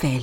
Sahel.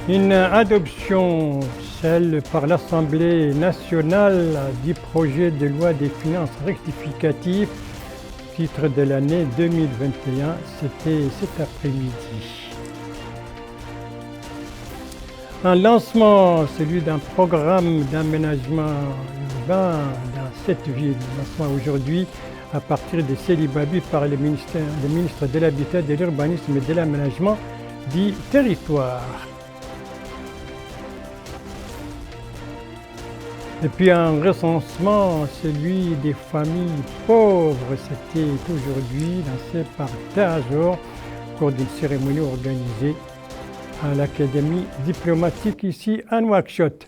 Une adoption, celle par l'Assemblée nationale du projet de loi des finances rectificatif, titre de l'année 2021, c'était cet après-midi. Un lancement, celui d'un programme d'aménagement urbain dans cette ville, lancement aujourd'hui à partir de Célibabi par le ministre de l'Habitat, de l'Urbanisme et de l'Aménagement du territoire. Et puis un recensement, celui des familles pauvres, c'était aujourd'hui lancé par Théazor au cours d'une cérémonie organisée à l'Académie diplomatique ici à Nouakchott.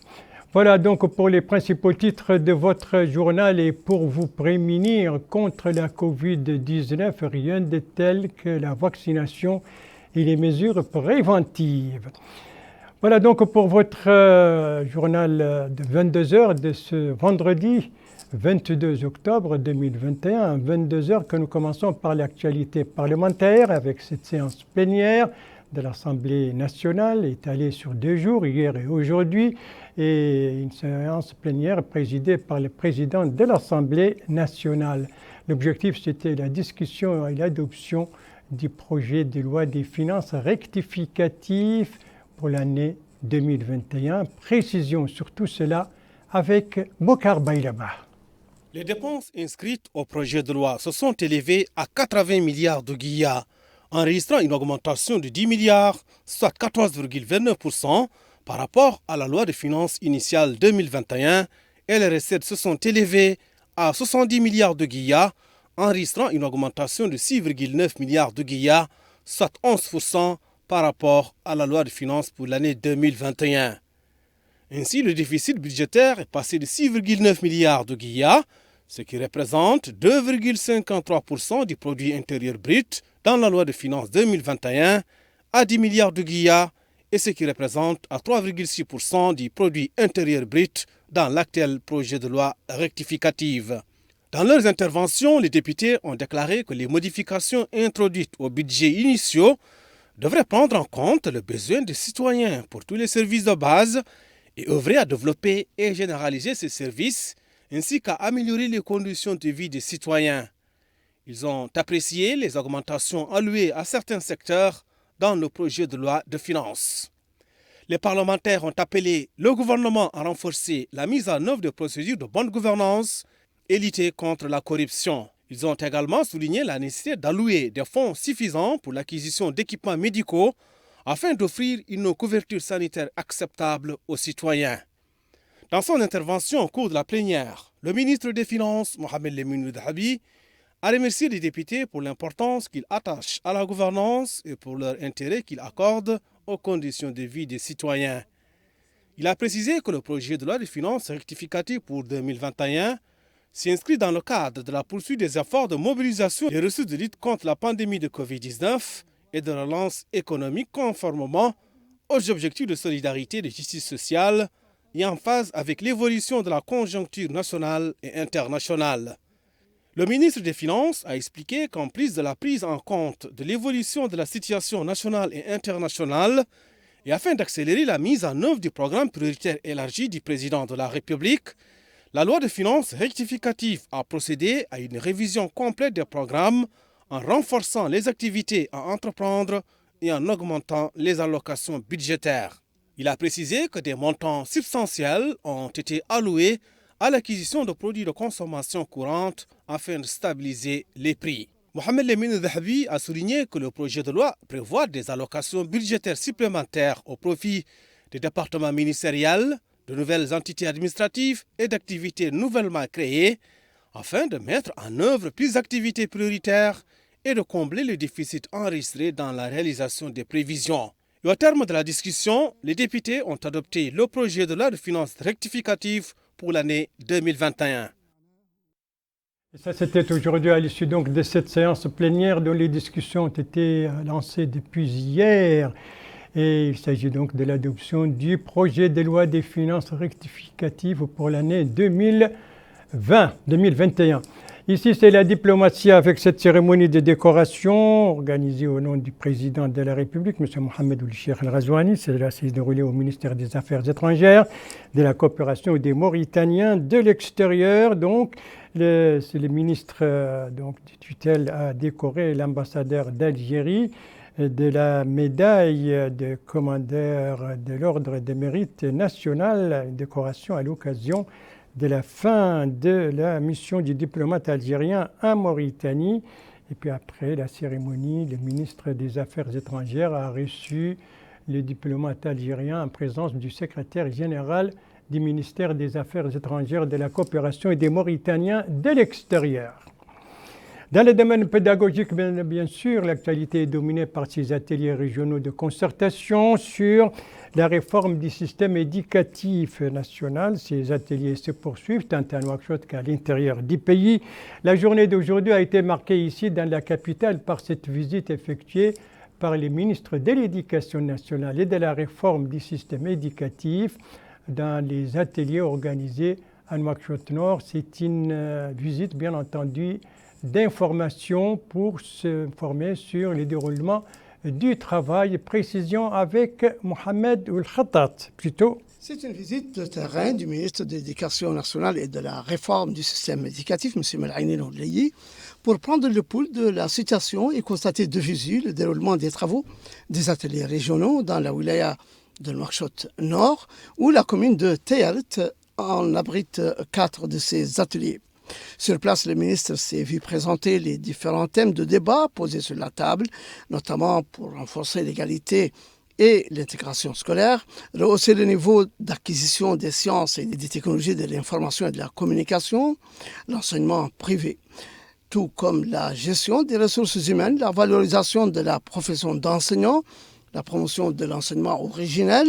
Voilà donc pour les principaux titres de votre journal et pour vous prémunir contre la Covid-19, rien de tel que la vaccination et les mesures préventives. Voilà donc pour votre journal de 22h de ce vendredi 22 octobre 2021, 22h que nous commençons par l'actualité parlementaire avec cette séance plénière de l'Assemblée nationale étalée sur 2 jours, hier et aujourd'hui, et une séance plénière présidée par le président de l'Assemblée nationale. L'objectif, c'était la discussion et l'adoption du projet de loi des finances rectificatif pour l'année 2021. Précision sur tout cela avec Bokar Bailaba. Les dépenses inscrites au projet de loi se sont élevées à 80 milliards de guillas, enregistrant une augmentation de 10 milliards, soit 14,29% par rapport à la loi de finances initiale 2021, et les recettes se sont élevées à 70 milliards de guillas, enregistrant une augmentation de 6,9 milliards de guillas, soit 11% par rapport à la loi de finances pour l'année 2021. Ainsi, le déficit budgétaire est passé de 6,9 milliards de guillas, ce qui représente 2,53% du produit intérieur brut dans la loi de finances 2021, à 10 milliards de guillas, et ce qui représente à 3,6% du produit intérieur brut dans l'actuel projet de loi rectificative. Dans leurs interventions, les députés ont déclaré que les modifications introduites au budget initiaux devrait prendre en compte le besoin des citoyens pour tous les services de base et œuvrer à développer et généraliser ces services, ainsi qu'à améliorer les conditions de vie des citoyens. Ils ont apprécié les augmentations allouées à certains secteurs dans le projet de loi de finances. Les parlementaires ont appelé le gouvernement à renforcer la mise en œuvre de procédures de bonne gouvernance et lutter contre la corruption. Ils ont également souligné la nécessité d'allouer des fonds suffisants pour l'acquisition d'équipements médicaux afin d'offrir une couverture sanitaire acceptable aux citoyens. Dans son intervention au cours de la plénière, le ministre des Finances, Mohamed Lemine Dahabi, a remercié les députés pour l'importance qu'ils attachent à la gouvernance et pour leur intérêt qu'ils accordent aux conditions de vie des citoyens. Il a précisé que le projet de loi de finances rectificative pour 2021 s'inscrit dans le cadre de la poursuite des efforts de mobilisation des ressources de lutte contre la pandémie de Covid-19 et de relance économique conformément aux objectifs de solidarité et de justice sociale et en phase avec l'évolution de la conjoncture nationale et internationale. Le ministre des Finances a expliqué qu'en plus de la prise en compte de l'évolution de la situation nationale et internationale, et afin d'accélérer la mise en œuvre du programme prioritaire élargi du président de la République, la loi de finances rectificative a procédé à une révision complète des programmes en renforçant les activités à entreprendre et en augmentant les allocations budgétaires. Il a précisé que des montants substantiels ont été alloués à l'acquisition de produits de consommation courante afin de stabiliser les prix. Mohamed Lemine Dahabi a souligné que le projet de loi prévoit des allocations budgétaires supplémentaires au profit des départements ministériels, de nouvelles entités administratives et d'activités nouvellement créées afin de mettre en œuvre plus d'activités prioritaires et de combler le déficit enregistré dans la réalisation des prévisions. Et au terme de la discussion, les députés ont adopté le projet de loi de finances rectificative pour l'année 2021. Et ça, c'était aujourd'hui à l'issue donc de cette séance plénière dont les discussions ont été lancées depuis hier. Et il s'agit donc de l'adoption du projet de loi des finances rectificatives pour l'année 2021. Ici, c'est la diplomatie avec cette cérémonie de décoration organisée au nom du président de la République, M. Mohamed Ould Cheikh El Ghazouani. Cela s'est déroulé au ministère des Affaires étrangères, de la coopération des Mauritaniens de l'extérieur. Donc, c'est le ministre du tutelle a décoré l'ambassadeur d'Algérie de la médaille de commandeur de l'Ordre des Mérites national, une décoration à l'occasion de la fin de la mission du diplomate algérien en Mauritanie. Et puis après la cérémonie, le ministre des Affaires étrangères a reçu le diplomate algérien en présence du secrétaire général du ministère des Affaires étrangères, de la coopération et des Mauritaniens de l'extérieur. Dans le domaine pédagogique, bien sûr, l'actualité est dominée par ces ateliers régionaux de concertation sur la réforme du système éducatif national. Ces ateliers se poursuivent tant à Nouakchott qu'à l'intérieur du pays. La journée d'aujourd'hui a été marquée ici dans la capitale par cette visite effectuée par les ministres de l'Éducation nationale et de la réforme du système éducatif dans les ateliers organisés à Nouakchott Nord. C'est une visite, bien entendu, d'information pour se former sur le déroulement du travail. Précision avec Mohamed Ould Khattat, plutôt. C'est une visite de terrain du ministre de l'Éducation nationale et de la réforme du système éducatif, M. Melhaini Nourleyi, pour prendre le pouls de la situation et constater de visu le déroulement des travaux des ateliers régionaux dans la wilaya de Nouakchott Nord, où la commune de Tayaret en abrite 4 de ces ateliers. Sur place, le ministre s'est vu présenter les différents thèmes de débat posés sur la table, notamment pour renforcer l'égalité et l'intégration scolaire, rehausser le niveau d'acquisition des sciences et des technologies de l'information et de la communication, l'enseignement privé, tout comme la gestion des ressources humaines, la valorisation de la profession d'enseignant, la promotion de l'enseignement originel,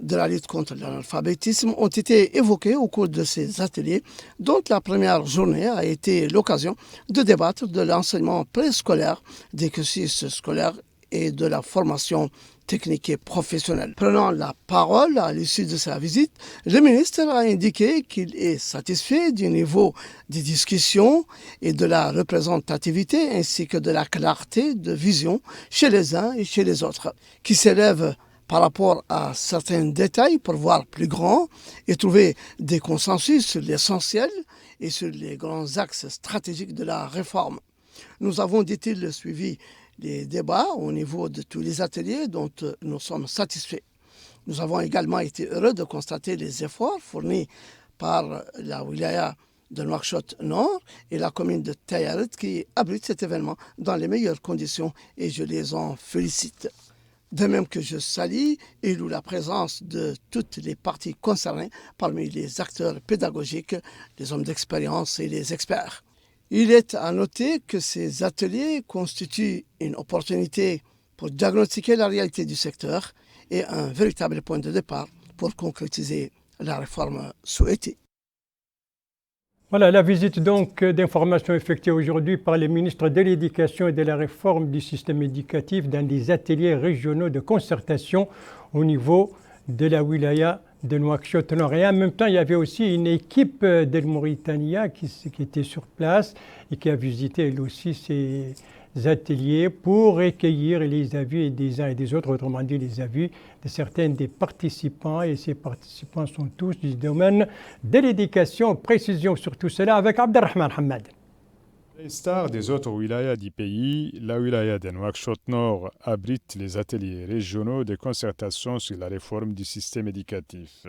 de la lutte contre l'analphabétisme ont été évoqués au cours de ces ateliers, dont la première journée a été l'occasion de débattre de l'enseignement préscolaire, des cursus scolaires et de la formation technique et professionnelle. Prenant la parole à l'issue de sa visite, le ministre a indiqué qu'il est satisfait du niveau des discussions et de la représentativité ainsi que de la clarté de vision chez les uns et chez les autres, qui s'élèvent par rapport à certains détails pour voir plus grand et trouver des consensus sur l'essentiel et sur les grands axes stratégiques de la réforme. Nous avons, dit-il, suivi les débats au niveau de tous les ateliers dont nous sommes satisfaits. Nous avons également été heureux de constater les efforts fournis par la wilaya de Nouakchott Nord et la commune de Tayaret qui abrite cet événement dans les meilleures conditions et je les en félicite. De même que je salue et loue la présence de toutes les parties concernées parmi les acteurs pédagogiques, les hommes d'expérience et les experts. Il est à noter que ces ateliers constituent une opportunité pour diagnostiquer la réalité du secteur et un véritable point de départ pour concrétiser la réforme souhaitée. Voilà la visite donc d'information effectuée aujourd'hui par les ministres de l'Éducation et de la réforme du système éducatif dans des ateliers régionaux de concertation au niveau de la wilaya de Nouakchott Nord. Et en même temps, il y avait aussi une équipe d'El Mauritania qui était sur place et qui a visité elle aussi ces ateliers pour recueillir les avis des uns et des autres, autrement dit les avis de certains des participants. Et ces participants sont tous du domaine de l'éducation. Précision sur tout cela avec Abdelrahman Hamad. À l'instar des autres wilayas du pays, la wilaya de Nouakchott Nord abrite les ateliers régionaux de concertation sur la réforme du système éducatif.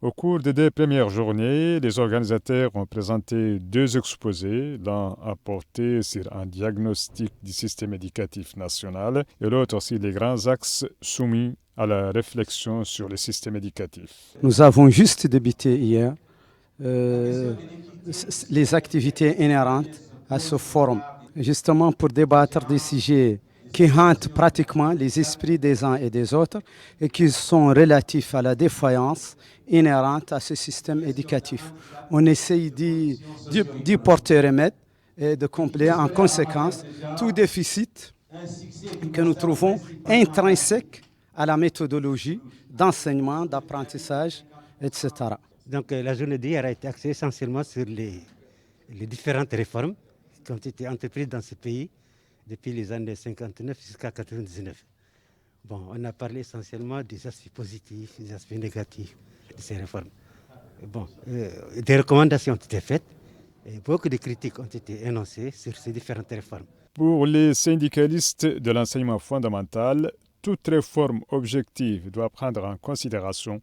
Au cours des 2 premières journées, les organisateurs ont présenté 2 exposés, l'un a porté sur un diagnostic du système éducatif national et l'autre sur les grands axes soumis à la réflexion sur le système éducatif. Nous avons juste débuté hier les activités inhérentes à ce forum, justement pour débattre des sujets qui hantent pratiquement les esprits des uns et des autres et qui sont relatifs à la défaillance inhérente à ce système éducatif. On essaye d'y porter remède et de combler en conséquence tout déficit que nous trouvons intrinsèque à la méthodologie d'enseignement, d'apprentissage, etc. Donc la journée d'hier a été axée essentiellement sur les différentes réformes qui ont été entreprises dans ce pays depuis les années 59 jusqu'à 99. Bon, on a parlé essentiellement des aspects positifs, des aspects négatifs de ces réformes. Bon, des recommandations ont été faites et beaucoup de critiques ont été énoncées sur ces différentes réformes. Pour les syndicalistes de l'enseignement fondamental, toute réforme objective doit prendre en considération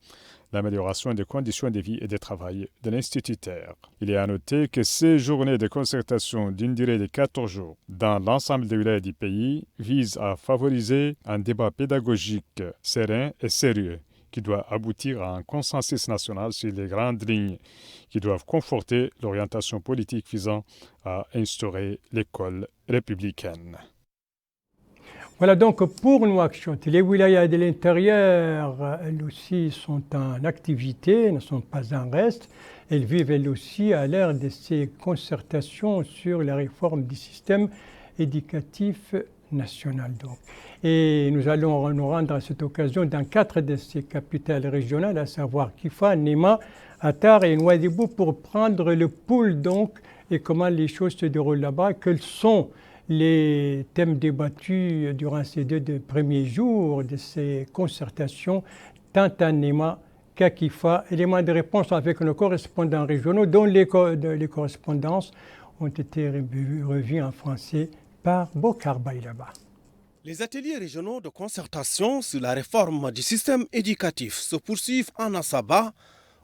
l'amélioration des conditions de vie et de travail de l'instituteur. Il est à noter que ces journées de concertation d'une durée de 14 jours dans l'ensemble des wilayas du pays visent à favoriser un débat pédagogique serein et sérieux qui doit aboutir à un consensus national sur les grandes lignes qui doivent conforter l'orientation politique visant à instaurer l'école républicaine. Voilà donc pour Nouakchott. Les wilayas de l'intérieur, elles aussi, sont en activité, ne sont pas en reste. Elles vivent elles aussi à l'ère de ces concertations sur la réforme du système éducatif national. Donc. Et nous allons nous rendre à cette occasion dans 4 de ces capitales régionales, à savoir Kifa, Nema, Attar et Nouadhibou, pour prendre le pouls donc et comment les choses se déroulent là-bas, quels sont les thèmes débattus durant ces 2 premiers jours de ces concertations, tant à Nema qu'à Kifa. Éléments de réponse avec nos correspondants régionaux, dont les correspondances ont été revues en français par Bokar Baïlaba. Les ateliers régionaux de concertation sur la réforme du système éducatif se poursuivent en Assaba,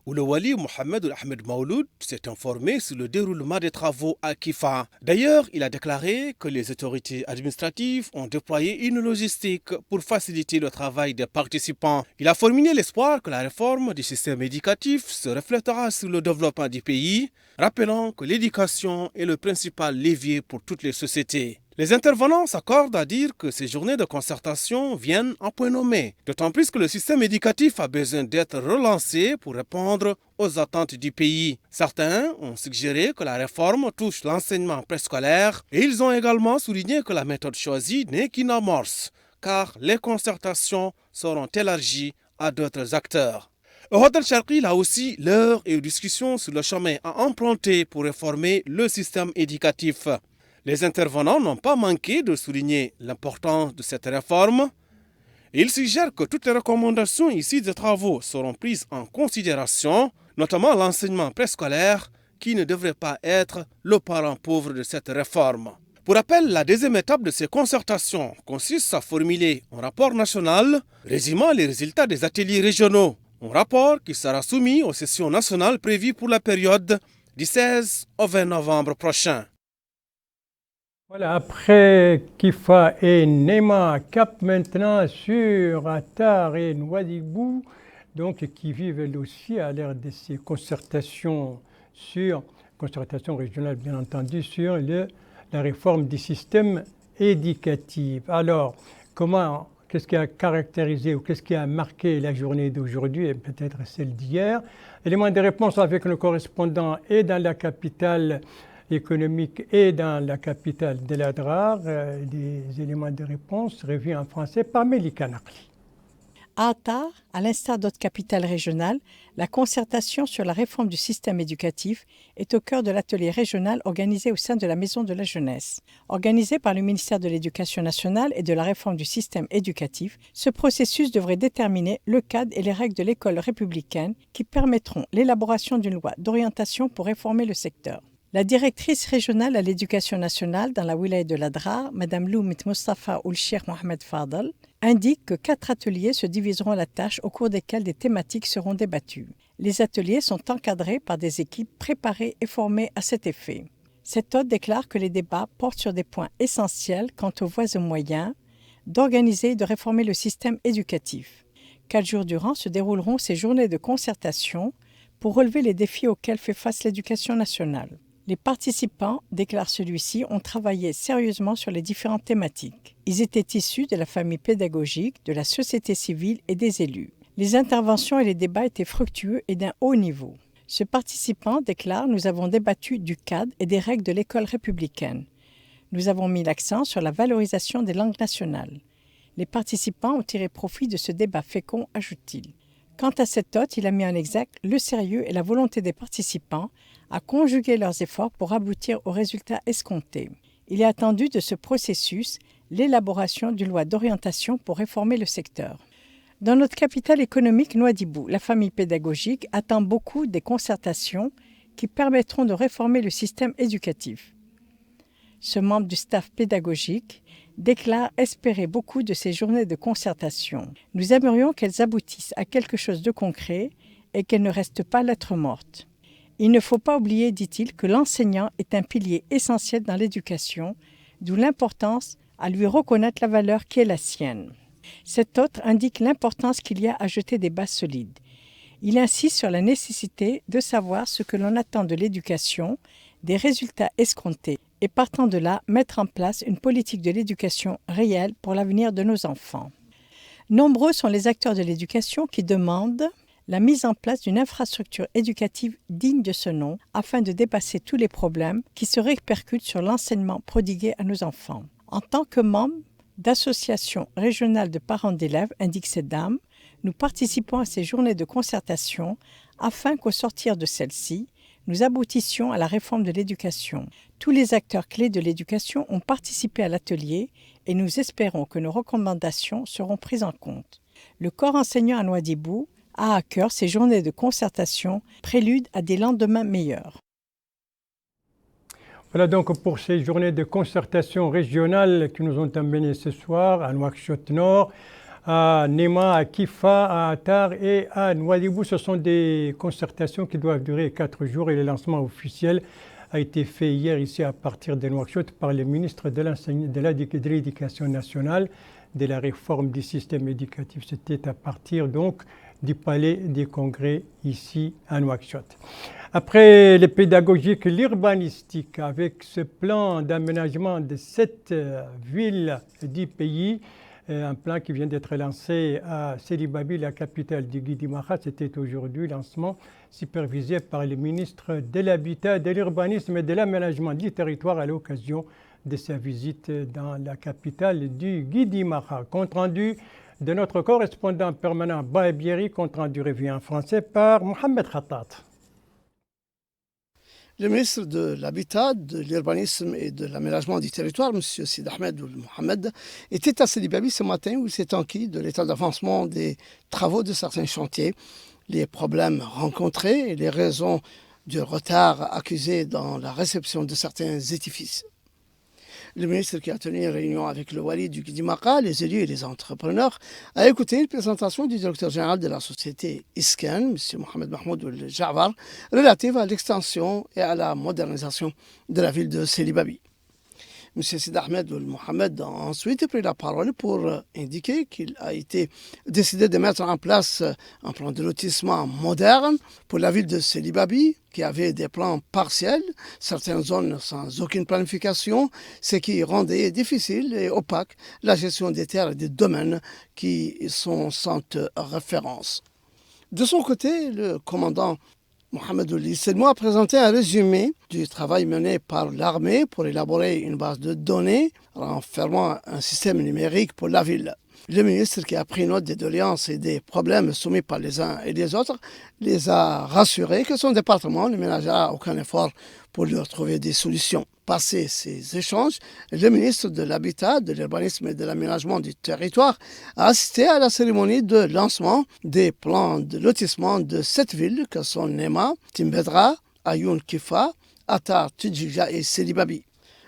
où le wali Mohamed Ahmed Maouloud s'est informé sur le déroulement des travaux à Kifa. D'ailleurs, il a déclaré que les autorités administratives ont déployé une logistique pour faciliter le travail des participants. Il a formulé l'espoir que la réforme du système éducatif se reflètera sur le développement du pays, rappelant que l'éducation est le principal levier pour toutes les sociétés. Les intervenants s'accordent à dire que ces journées de concertation viennent en point nommé, d'autant plus que le système éducatif a besoin d'être relancé pour répondre aux attentes du pays. Certains ont suggéré que la réforme touche l'enseignement préscolaire et ils ont également souligné que la méthode choisie n'est qu'une amorce, car les concertations seront élargies à d'autres acteurs. Au Hotel Sharqi, là aussi, l'heure est aux discussions sur le chemin à emprunter pour réformer le système éducatif. Les intervenants n'ont pas manqué de souligner l'importance de cette réforme. Ils suggèrent que toutes les recommandations ici des travaux seront prises en considération, notamment l'enseignement préscolaire, qui ne devrait pas être le parent pauvre de cette réforme. Pour rappel, la deuxième étape de ces concertations consiste à formuler un rapport national résumant les résultats des ateliers régionaux. Un rapport qui sera soumis aux sessions nationales prévues pour la période du 16 au 20 novembre prochain. Voilà, après Kifa et Nema, cap maintenant sur Attar et Nouadhibou, donc qui vivent elles aussi à l'ère de ces concertations régionales bien entendu, sur la réforme du système éducatif. Alors, qu'est-ce qui a caractérisé ou qu'est-ce qui a marqué la journée d'aujourd'hui et peut-être celle d'hier? Éléments de réponse avec nos correspondants et dans la capitale économique et dans la capitale de l'Adrar, des éléments de réponse revus en français par Melika Nakli. À Attar, à l'instar d'autres capitales régionales, la concertation sur la réforme du système éducatif est au cœur de l'atelier régional organisé au sein de la Maison de la Jeunesse. Organisé par le ministère de l'Éducation nationale et de la réforme du système éducatif, ce processus devrait déterminer le cadre et les règles de l'école républicaine qui permettront l'élaboration d'une loi d'orientation pour réformer le secteur. La directrice régionale à l'éducation nationale dans la wilaya de l'Adrar, Mme Loumit Mustafa ou le Cheikh Mohamed Fadel, indique que 4 ateliers se diviseront la tâche au cours desquels des thématiques seront débattues. Les ateliers sont encadrés par des équipes préparées et formées à cet effet. Cet hôte déclare que les débats portent sur des points essentiels quant aux voies et moyens d'organiser et de réformer le système éducatif. 4 jours durant se dérouleront ces journées de concertation pour relever les défis auxquels fait face l'éducation nationale. Les participants, déclare celui-ci, ont travaillé sérieusement sur les différentes thématiques. Ils étaient issus de la famille pédagogique, de la société civile et des élus. Les interventions et les débats étaient fructueux et d'un haut niveau. Ce participant déclare « Nous avons débattu du cadre et des règles de l'école républicaine. Nous avons mis l'accent sur la valorisation des langues nationales. Les participants ont tiré profit de ce débat fécond », ajoute-t-il. Quant à cet hôte, il a mis en exergue le sérieux et la volonté des participants à conjuguer leurs efforts pour aboutir aux résultats escomptés. Il est attendu de ce processus l'élaboration d'une loi d'orientation pour réformer le secteur. Dans notre capitale économique, Nouadhibou, la famille pédagogique attend beaucoup des concertations qui permettront de réformer le système éducatif. Ce membre du staff pédagogique déclare espérer beaucoup de ces journées de concertation. Nous aimerions qu'elles aboutissent à quelque chose de concret et qu'elles ne restent pas lettre morte. Il ne faut pas oublier, dit-il, que l'enseignant est un pilier essentiel dans l'éducation, d'où l'importance à lui reconnaître la valeur qui est la sienne. Cet autre indique l'importance qu'il y a à jeter des bases solides. Il insiste sur la nécessité de savoir ce que l'on attend de l'éducation, des résultats escomptés, et partant de là, mettre en place une politique de l'éducation réelle pour l'avenir de nos enfants. Nombreux sont les acteurs de l'éducation qui demandent la mise en place d'une infrastructure éducative digne de ce nom afin de dépasser tous les problèmes qui se répercutent sur l'enseignement prodigué à nos enfants. En tant que membre d'associations régionales de parents d'élèves, indique cette dame, nous participons à ces journées de concertation afin qu'au sortir de celles-ci, nous aboutissions à la réforme de l'éducation. Tous les acteurs clés de l'éducation ont participé à l'atelier et nous espérons que nos recommandations seront prises en compte. Le corps enseignant à Nouadhibou a à cœur ces journées de concertation, prélude à des lendemains meilleurs. Voilà donc pour ces journées de concertation régionale qui nous ont amenés ce soir à Nouakchott-Nord, à Néma, à Kifa, à Attar et à Nouadhibou. Ce sont des concertations qui doivent durer 4 jours et le lancement officiel a été fait hier ici à partir de Nouakchott par le ministre de l'Éducation nationale, de la réforme du système éducatif. C'était à partir donc du palais des congrès ici à Nouakchott. Après les pédagogiques, l'urbanistique, avec ce plan d'aménagement de 7 villes du pays, un plan qui vient d'être lancé à Sélibabi, la capitale du Guidi-Maha. C'était aujourd'hui lancement supervisé par le ministre de l'Habitat, de l'Urbanisme et de l'Aménagement du territoire à l'occasion de sa visite dans la capitale du Guidi-Maha. Compte rendu de notre correspondant permanent Bae Bieri, compte rendu revu en français par Mohamed Khattat. Le ministre de l'Habitat, de l'Urbanisme et de l'Aménagement du territoire, M. Sid Ahmed Ould Mohamed, était à Sélibabi ce matin où il s'est enquis de l'état d'avancement des travaux de certains chantiers, les problèmes rencontrés et les raisons du retard accusé dans la réception de certains édifices. Le ministre qui a tenu une réunion avec le wali du Guidi-Maha, les élus et les entrepreneurs, a écouté une présentation du directeur général de la société ISCAN, M. Mohamed Mahmoud Ould Ja'var, relative à l'extension et à la modernisation de la ville de Sélibabi. M. Sid Ahmed Ould Mohamed a ensuite pris la parole pour indiquer qu'il a été décidé de mettre en place un plan de lotissement moderne pour la ville de Sélibabi, qui avait des plans partiels, certaines zones sans aucune planification, ce qui rendait difficile et opaque la gestion des terres et des domaines qui sont sans référence. De son côté, le commandant Mohamed Ould Sedmo a présenté un résumé du travail mené par l'armée pour élaborer une base de données renfermant un système numérique pour la ville. Le ministre, qui a pris note des doléances et des problèmes soumis par les uns et les autres, les a rassurés que son département ne ménagera aucun effort pour leur trouver des solutions. Passé ces échanges, le ministre de l'Habitat, de l'Urbanisme et de l'Aménagement du territoire a assisté à la cérémonie de lancement des plans de lotissement de 7 villes que sont Néma, Timbedra, Ayoun Kifa, Attar, Tidjija et Sélibabi.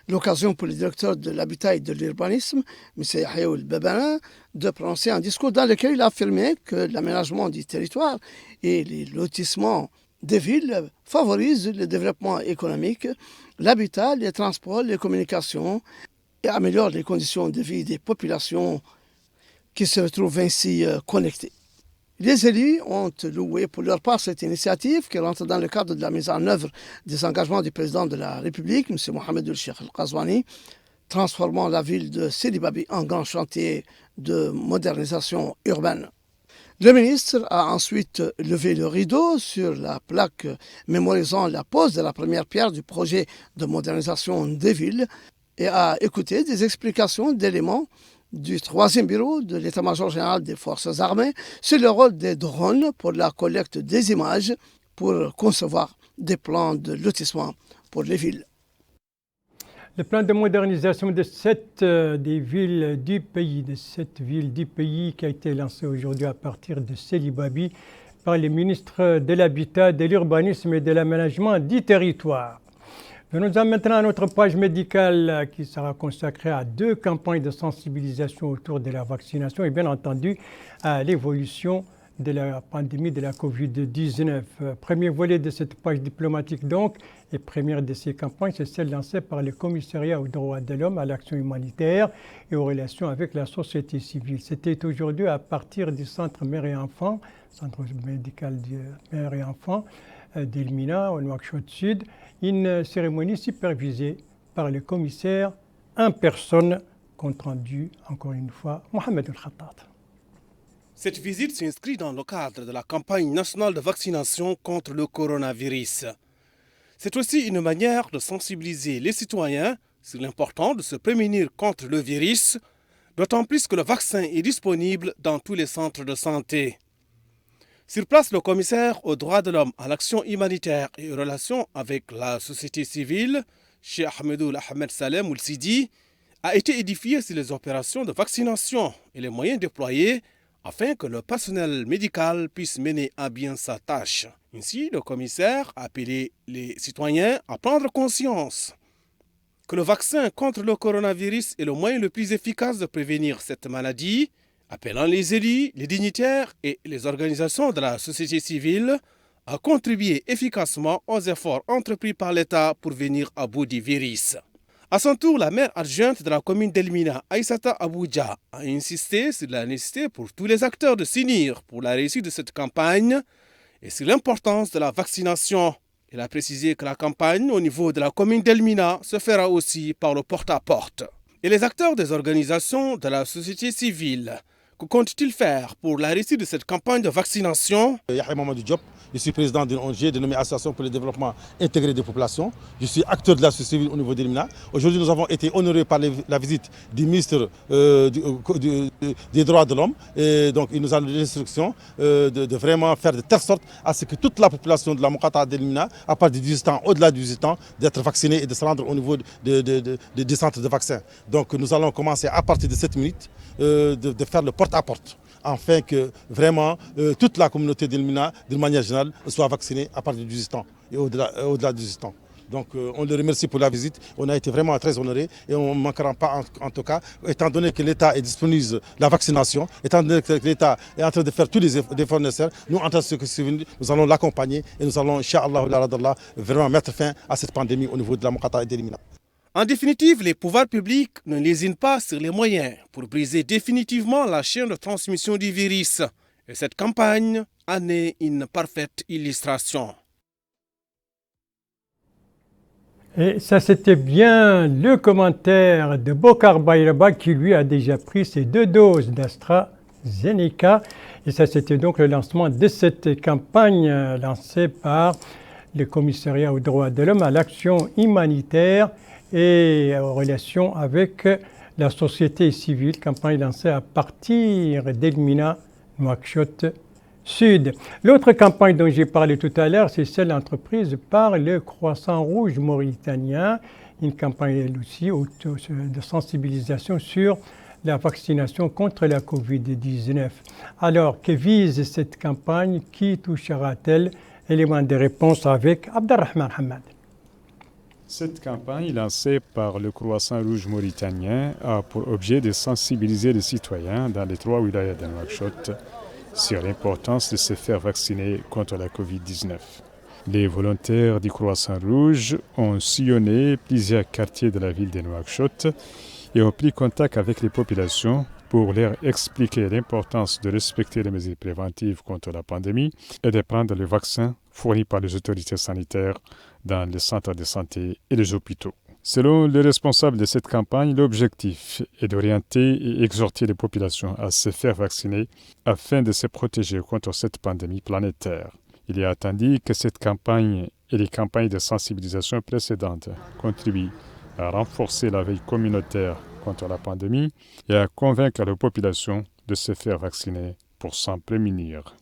L'occasion pour le directeur de l'Habitat et de l'Urbanisme, M. Yahya Ould Babana, de prononcer un discours dans lequel il a affirmé que l'aménagement du territoire et les lotissements des villes favorisent le développement économique, l'habitat, les transports, les communications et améliorent les conditions de vie des populations qui se retrouvent ainsi connectées. Les élus ont loué pour leur part cette initiative qui rentre dans le cadre de la mise en œuvre des engagements du président de la République, M. Mohamed El-Cheikh El-Qazouani, transformant la ville de Sidi Babi en grand chantier de modernisation urbaine. Le ministre a ensuite levé le rideau sur la plaque mémorisant la pose de la première pierre du projet de modernisation des villes et a écouté des explications d'éléments du 3e bureau de l'état-major général des forces armées sur le rôle des drones pour la collecte des images pour concevoir des plans de lotissement pour les villes. Le plan de modernisation de 7 villes du pays qui a été lancé aujourd'hui à partir de Sidi Babi par les ministres de l'Habitat, de l'Urbanisme et de l'Aménagement du territoire. Venons-en maintenant à notre page médicale qui sera consacrée à 2 campagnes de sensibilisation autour de la vaccination et bien entendu à l'évolution de la pandémie de la Covid-19. Premier volet de cette page diplomatique donc et première de ces campagnes, c'est celle lancée par le Commissariat aux droits de l'homme, à l'action humanitaire et aux relations avec la société civile. C'était aujourd'hui à partir du centre mère et enfant, centre médical de mère et enfant d'Elmina au Nouakchott Sud, une cérémonie supervisée par le commissaire en personne, compte rendu encore une fois Mohamed El-Khattat. Cette visite s'inscrit dans le cadre de la campagne nationale de vaccination contre le coronavirus. C'est aussi une manière de sensibiliser les citoyens sur l'importance de se prémunir contre le virus, d'autant plus que le vaccin est disponible dans tous les centres de santé. Sur place, le commissaire aux droits de l'homme, à l'action humanitaire et aux relations avec la société civile, Cheikh Ahmedoul Ahmed Salem Oul-Sidi, a été édifié sur les opérations de vaccination et les moyens déployés afin que le personnel médical puisse mener à bien sa tâche. Ainsi, le commissaire a appelé les citoyens à prendre conscience que le vaccin contre le coronavirus est le moyen le plus efficace de prévenir cette maladie, appelant les élus, les dignitaires et les organisations de la société civile à contribuer efficacement aux efforts entrepris par l'État pour venir à bout du virus. À son tour, la maire adjointe de la commune d'Elmina, Aïssata Abuja, a insisté sur la nécessité pour tous les acteurs de s'unir pour la réussite de cette campagne et sur l'importance de la vaccination. Elle a précisé que la campagne au niveau de la commune d'Elmina se fera aussi par le porte-à-porte. Et les acteurs des organisations de la société civile, que comptent-ils faire pour la réussite de cette campagne de vaccination? Yahya Mamadou Diop, je suis président d'une ONG dénommée Association pour le développement intégré des populations. Je suis acteur de la société civile au niveau d'Elmina. Aujourd'hui, nous avons été honorés par la visite du ministre des droits de l'homme. Et donc, il nous a donné l'instruction de vraiment faire de telle sorte à ce que toute la population de la Mokata d'Elmina, à partir de 18 ans, au-delà de 18 ans, d'être vaccinée et de se rendre au niveau des centres de vaccins. Donc, nous allons commencer à partir de 7 minutes de faire le porte-à-porte, afin que vraiment toute la communauté d'Elmina, d'une manière générale, soit vaccinée à partir de 18 ans et au-delà de 18 ans. Donc on le remercie pour la visite, on a été vraiment très honorés et on ne manquera pas en tout cas, étant donné que l'État est disponible la vaccination, étant donné que l'État est en train de faire tous les efforts nécessaires, nous en tant que société civile, nous allons l'accompagner et nous allons, Inch'Allah, vraiment mettre fin à cette pandémie au niveau de la Mokata et d'Elmina. En définitive, les pouvoirs publics ne lésinent pas sur les moyens pour briser définitivement la chaîne de transmission du virus. Et cette campagne en est une parfaite illustration. Et ça, c'était bien le commentaire de Bokar Bayraba qui, lui, a déjà pris ses 2 doses d'AstraZeneca. Et ça, c'était donc le lancement de cette campagne lancée par le Commissariat aux droits de l'homme, à l'action humanitaire et en relation avec la société civile, campagne lancée à partir d'Elmina, Nouakchott Sud. L'autre campagne dont j'ai parlé tout à l'heure, c'est celle entreprise par le Croissant Rouge mauritanien, une campagne elle aussi de sensibilisation sur la vaccination contre la Covid-19. Alors, que vise cette campagne? Qui touchera-t-elle? Élément de réponse avec Abdelrahman Hamad. Cette campagne lancée par le Croissant Rouge mauritanien a pour objet de sensibiliser les citoyens dans les 3 wilayas de Nouakchott sur l'importance de se faire vacciner contre la Covid-19. Les volontaires du Croissant Rouge ont sillonné plusieurs quartiers de la ville de Nouakchott et ont pris contact avec les populations pour leur expliquer l'importance de respecter les mesures préventives contre la pandémie et de prendre le vaccin fourni par les autorités sanitaires dans les centres de santé et les hôpitaux. Selon les responsables de cette campagne, l'objectif est d'orienter et exhorter les populations à se faire vacciner afin de se protéger contre cette pandémie planétaire. Il est attendu que cette campagne et les campagnes de sensibilisation précédentes contribuent à renforcer la veille communautaire contre la pandémie et à convaincre la population de se faire vacciner pour s'en prémunir.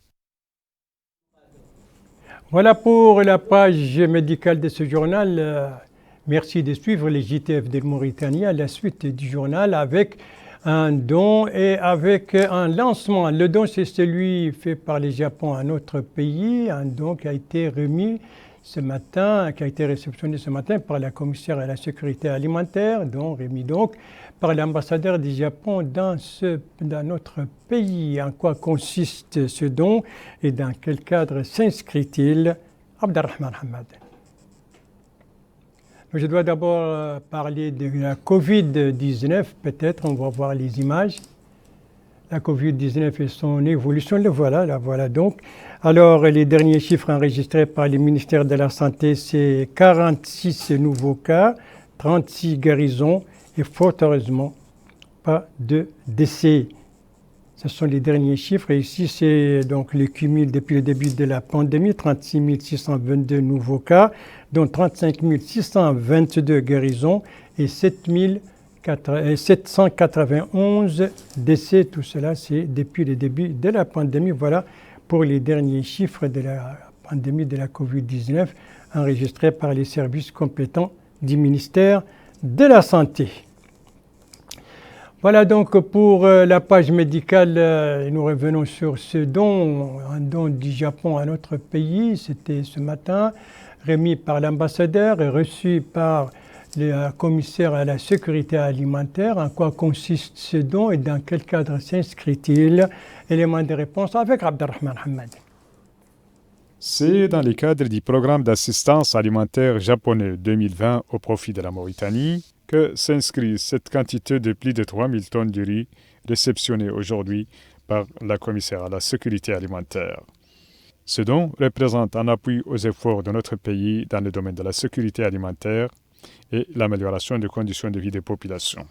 Voilà pour la page médicale de ce journal. Merci de suivre les JTF de Mauritanie à la suite du journal avec un don et avec un lancement. Le don, c'est celui fait par le Japon à notre pays, un don qui a été remis ce matin, qui a été réceptionné ce matin par la commissaire à la sécurité alimentaire, don remis donc par l'ambassadeur du Japon dans notre pays. En quoi consiste ce don et dans quel cadre s'inscrit-il? Abdelrahman Hamad. Je dois d'abord parler de la Covid-19, peut-être on va voir les images. La Covid-19 et son évolution, la voilà donc. Alors, les derniers chiffres enregistrés par le ministère de la Santé, c'est 46 nouveaux cas, 36 guérisons et fort heureusement, pas de décès. Ce sont les derniers chiffres. Et ici, c'est donc le cumul depuis le début de la pandémie, 36 622 nouveaux cas, dont 35 622 guérisons et 791 décès. Tout cela, c'est depuis le début de la pandémie. Voilà pour les derniers chiffres de la pandémie de la COVID-19 enregistrés par les services compétents du ministère de la Santé. Voilà donc pour la page médicale, nous revenons sur ce don, un don du Japon à notre pays. C'était ce matin, remis par l'ambassadeur et reçu par le commissaire à la sécurité alimentaire. En quoi consiste ce don et dans quel cadre s'inscrit-il? Élément de réponse avec Abdelrahman Hamad. C'est dans le cadre du programme d'assistance alimentaire japonais 2020 au profit de la Mauritanie que s'inscrit cette quantité de plus de 3000 tonnes de riz réceptionnée aujourd'hui par la commissaire à la sécurité alimentaire. Ce don représente un appui aux efforts de notre pays dans le domaine de la sécurité alimentaire et l'amélioration des conditions de vie des populations.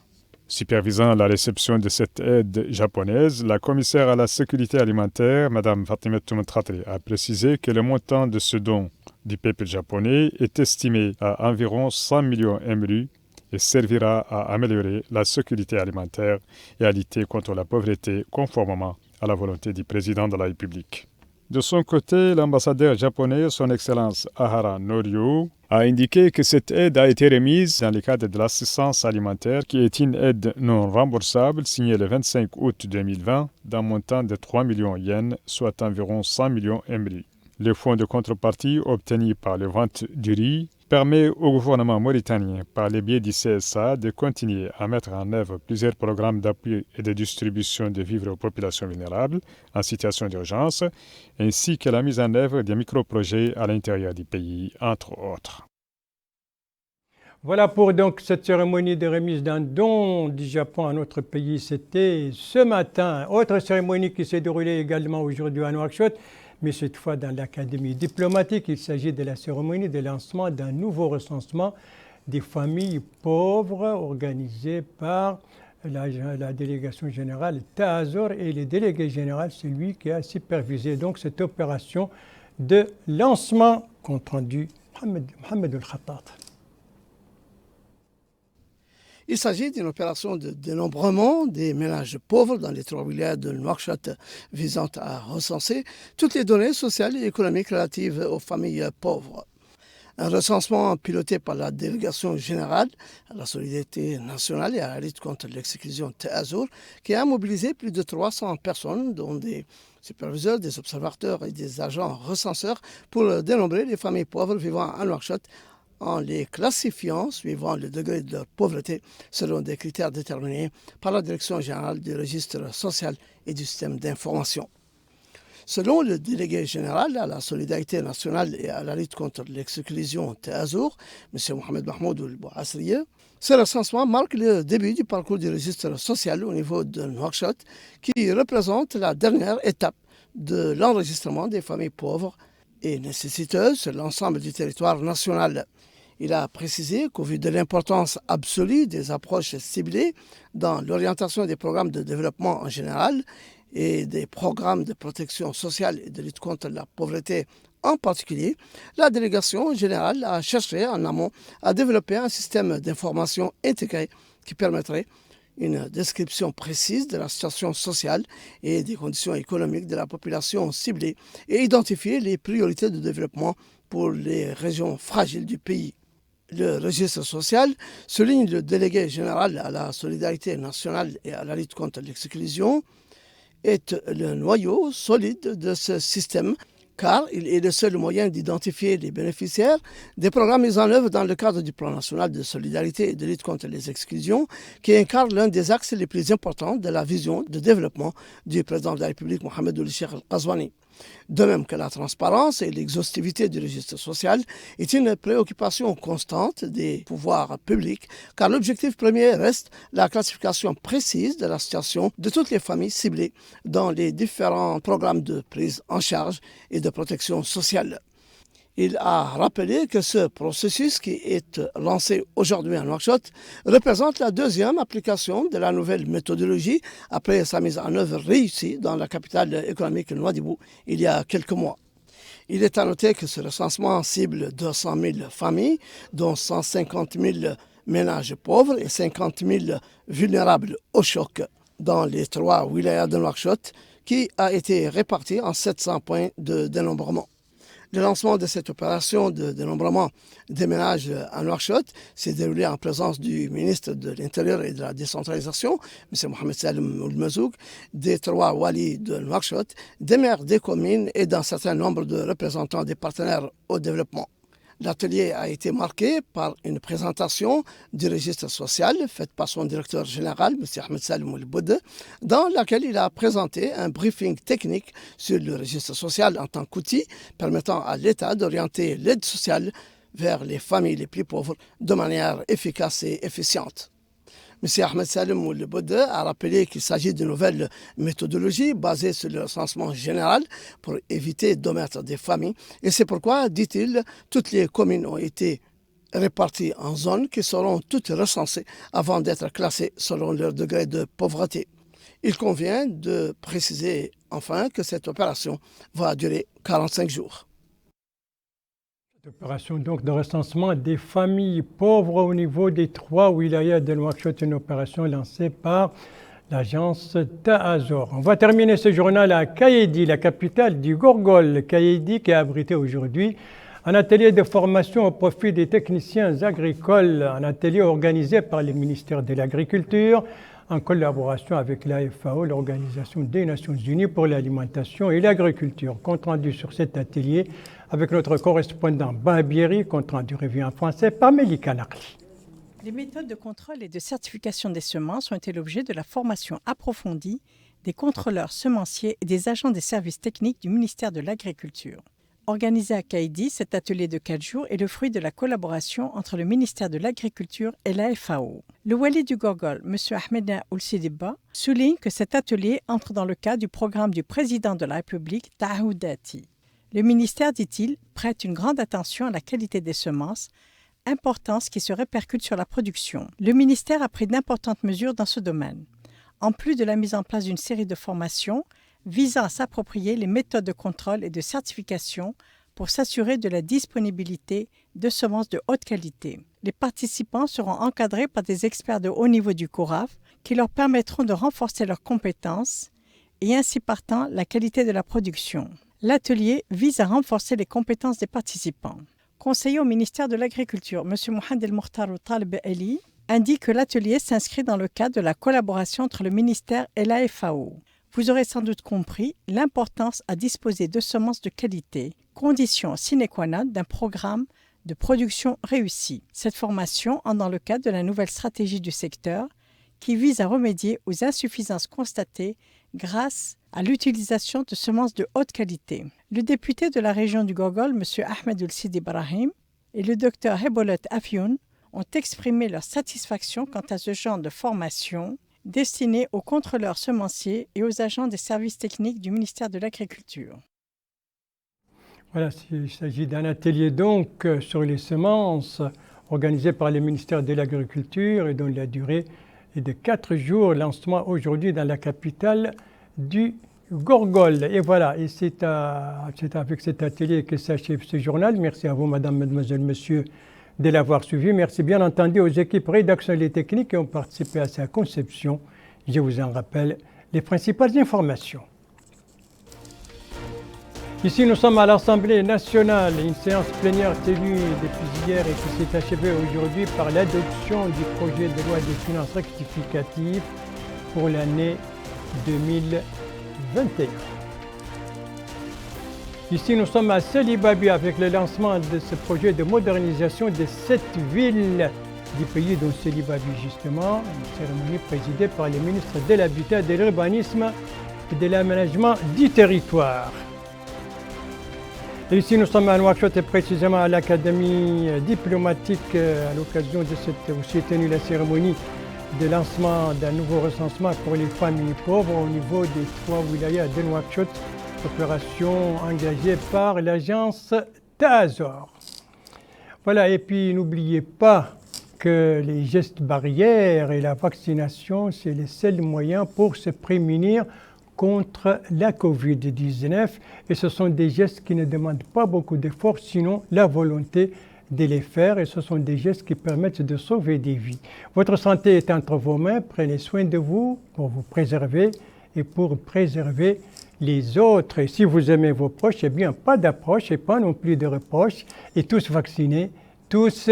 Supervisant la réception de cette aide japonaise, la commissaire à la sécurité alimentaire, Mme Fatima Toumetratri, a précisé que le montant de ce don du peuple japonais est estimé à environ 100 millions MRU et servira à améliorer la sécurité alimentaire et à lutter contre la pauvreté conformément à la volonté du président de la République. De son côté, l'ambassadeur japonais, son Excellence Ahara Norio, a indiqué que cette aide a été remise dans le cadre de l'assistance alimentaire qui est une aide non remboursable signée le 25 août 2020 d'un montant de 3 millions yens, soit environ 100 millions MRI. Le fonds de contrepartie obtenu par la vente du riz permet au gouvernement mauritanien, par le biais du CSA, de continuer à mettre en œuvre plusieurs programmes d'appui et de distribution de vivres aux populations vulnérables en situation d'urgence, ainsi que la mise en œuvre des micro-projets à l'intérieur du pays, entre autres. Voilà pour donc cette cérémonie de remise d'un don du Japon à notre pays. C'était ce matin. Autre cérémonie qui s'est déroulée également aujourd'hui à Nouakchott, mais cette fois dans l'Académie diplomatique. Il s'agit de la cérémonie de lancement d'un nouveau recensement des familles pauvres organisé par la délégation générale Tazor et le délégué général, c'est lui qui a supervisé donc cette opération de lancement, compte rendu Mohamed El-Khattat. Il s'agit d'une opération de dénombrement des ménages pauvres dans les 3 wilayas de Nouakchott visant à recenser toutes les données sociales et économiques relatives aux familles pauvres. Un recensement piloté par la délégation générale à la solidarité nationale et à la lutte contre l'exclusion Tazor qui a mobilisé plus de 300 personnes dont des superviseurs, des observateurs et des agents recenseurs pour dénombrer les familles pauvres vivant à Nouakchott en les classifiant suivant le degré de leur pauvreté selon des critères déterminés par la Direction générale du registre social et du système d'information. Selon le délégué général à la solidarité nationale et à la lutte contre l'exclusion Tazor, M. Mohamed Mahmoud El Bouassriye, Ce recensement marque le début du parcours du registre social au niveau de Nouakchott, qui représente la dernière étape de l'enregistrement des familles pauvres et nécessiteuses sur l'ensemble du territoire national. Il a précisé qu'au vu de l'importance absolue des approches ciblées dans l'orientation des programmes de développement en général et des programmes de protection sociale et de lutte contre la pauvreté en particulier, la délégation générale a cherché en amont à développer un système d'information intégré qui permettrait une description précise de la situation sociale et des conditions économiques de la population ciblée et identifier les priorités de développement pour les régions fragiles du pays. Le registre social, souligne le délégué général à la solidarité nationale et à la lutte contre l'exclusion, est le noyau solide de ce système car il est le seul moyen d'identifier les bénéficiaires des programmes mis en œuvre dans le cadre du Plan national de solidarité et de lutte contre les exclusions, qui incarne l'un des axes les plus importants de la vision de développement du président de la République, Mohamed Ould Cheikh Al-Qazouani. De même que la transparence et l'exhaustivité du registre social est une préoccupation constante des pouvoirs publics, car l'objectif premier reste la classification précise de la situation de toutes les familles ciblées dans les différents programmes de prise en charge et de protection sociale. Il a rappelé que ce processus qui est lancé aujourd'hui en Nouakchott représente la deuxième application de la nouvelle méthodologie après sa mise en œuvre réussie dans la capitale économique Nouadhibou il y a quelques mois. Il est à noter que ce recensement cible 200 000 familles, dont 150 000 ménages pauvres et 50 000 vulnérables au choc dans les 3 wilayas de Nouakchott, qui a été réparti en 700 points de dénombrement. Le lancement de cette opération de dénombrement des ménages à Nouakchott s'est déroulé en présence du ministre de l'Intérieur et de la Décentralisation, M. Mohamed Salim Ould Mazouk, des 3 walis de Nouakchott, des maires des communes et d'un certain nombre de représentants des partenaires au développement. L'atelier a été marqué par une présentation du registre social faite par son directeur général, M. Ahmed Salim Ould Boudd, dans laquelle il a présenté un briefing technique sur le registre social en tant qu'outil permettant à l'État d'orienter l'aide sociale vers les familles les plus pauvres de manière efficace et efficiente. M. Ahmed Salim Ould Boudd a rappelé qu'il s'agit d'une nouvelle méthodologie basée sur le recensement général pour éviter d'omettre des familles. Et c'est pourquoi, dit-il, toutes les communes ont été réparties en zones qui seront toutes recensées avant d'être classées selon leur degré de pauvreté. Il convient de préciser enfin que cette opération va durer 45 jours. Opération donc de recensement des familles pauvres au niveau des 3 wilayas de Nouakchott, une opération lancée par l'agence Taazor. On va terminer ce journal à Kaïdi, la capitale du Gorgol. Kaïdi qui a abrité aujourd'hui un atelier de formation au profit des techniciens agricoles, un atelier organisé par le ministère de l'Agriculture en collaboration avec la FAO, l'Organisation des Nations Unies pour l'alimentation et l'agriculture. Compte rendu sur cet atelier avec notre correspondant Babieri, compte rendu revu en français par Melika Nakli. Les méthodes de contrôle et de certification des semences ont été l'objet de la formation approfondie des contrôleurs semenciers et des agents des services techniques du ministère de l'Agriculture. Organisé à Kaïdi, cet atelier de 4 jours est le fruit de la collaboration entre le ministère de l'Agriculture et la FAO. Le wali du Gorgol, M. Ahmed Ould Sidiba, souligne que cet atelier entre dans le cadre du programme du président de la République, Tahoudati. Le ministère, dit-il, prête une grande attention à la qualité des semences, importance qui se répercute sur la production. Le ministère a pris d'importantes mesures dans ce domaine. En plus de la mise en place d'une série de formations visant à s'approprier les méthodes de contrôle et de certification pour s'assurer de la disponibilité de semences de haute qualité. Les participants seront encadrés par des experts de haut niveau du CORAF qui leur permettront de renforcer leurs compétences et ainsi partant la qualité de la production. L'atelier vise à renforcer les compétences des participants. Conseiller au ministère de l'Agriculture, M. Mohamed El Mokhtar Talib Eli, indique que l'atelier s'inscrit dans le cadre de la collaboration entre le ministère et la FAO. Vous aurez sans doute compris l'importance à disposer de semences de qualité, condition sine qua non d'un programme de production réussi. Cette formation entre dans le cadre de la nouvelle stratégie du secteur qui vise à remédier aux insuffisances constatées grâce à l'utilisation de semences de haute qualité. Le député de la région du Gorgol, M. Ahmed Ould Sidi Ibrahim, et le Dr Hebolet Afioun ont exprimé leur satisfaction quant à ce genre de formation destinée aux contrôleurs semenciers et aux agents des services techniques du ministère de l'Agriculture. Voilà, il s'agit d'un atelier donc sur les semences organisé par le ministère de l'Agriculture et dont la durée est de 4 jours, lancement aujourd'hui dans la capitale du Gorgol. Et voilà, et c'est avec cet atelier que s'achève ce journal. Merci à vous, madame, mademoiselle, monsieur, de l'avoir suivi. Merci bien entendu aux équipes rédactionnelles et techniques qui ont participé à sa conception. Je vous en rappelle les principales informations. Ici, nous sommes à l'Assemblée nationale, une séance plénière tenue depuis hier et qui s'est achevée aujourd'hui par l'adoption du projet de loi des finances rectificatives pour l'année 2021. Ici, nous sommes à Selibabi avec le lancement de ce projet de modernisation de 7 villes du pays, dont Selibabi justement, une cérémonie présidée par le ministre de l'Habitat, de l'Urbanisme et de l'Aménagement du territoire. Et ici, nous sommes à Nouakchott et précisément à l'Académie diplomatique à l'occasion de cette aussi tenue la cérémonie de lancement d'un nouveau recensement pour les familles pauvres au niveau des 3 wilayas de Nouakchott, opération engagée par l'agence Tazor. Voilà, et puis n'oubliez pas que les gestes barrières et la vaccination, c'est le seul moyen pour se prémunir contre la Covid-19 et ce sont des gestes qui ne demandent pas beaucoup d'efforts, sinon la volonté de les faire et ce sont des gestes qui permettent de sauver des vies. Votre santé est entre vos mains, prenez soin de vous pour vous préserver et pour préserver les autres. Et si vous aimez vos proches, eh bien pas d'approche et pas non plus de reproches et tous vaccinés, tous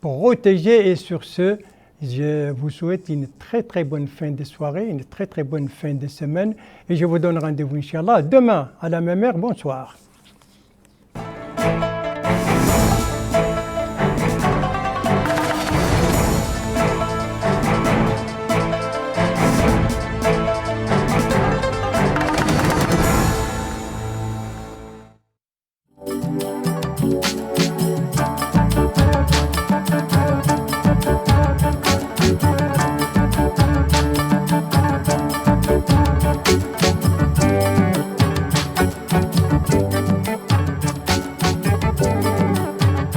protégés et sur ce, je vous souhaite une très bonne fin de soirée, une très bonne fin de semaine et je vous donne rendez-vous, Inch'Allah, demain à la même heure. Bonsoir.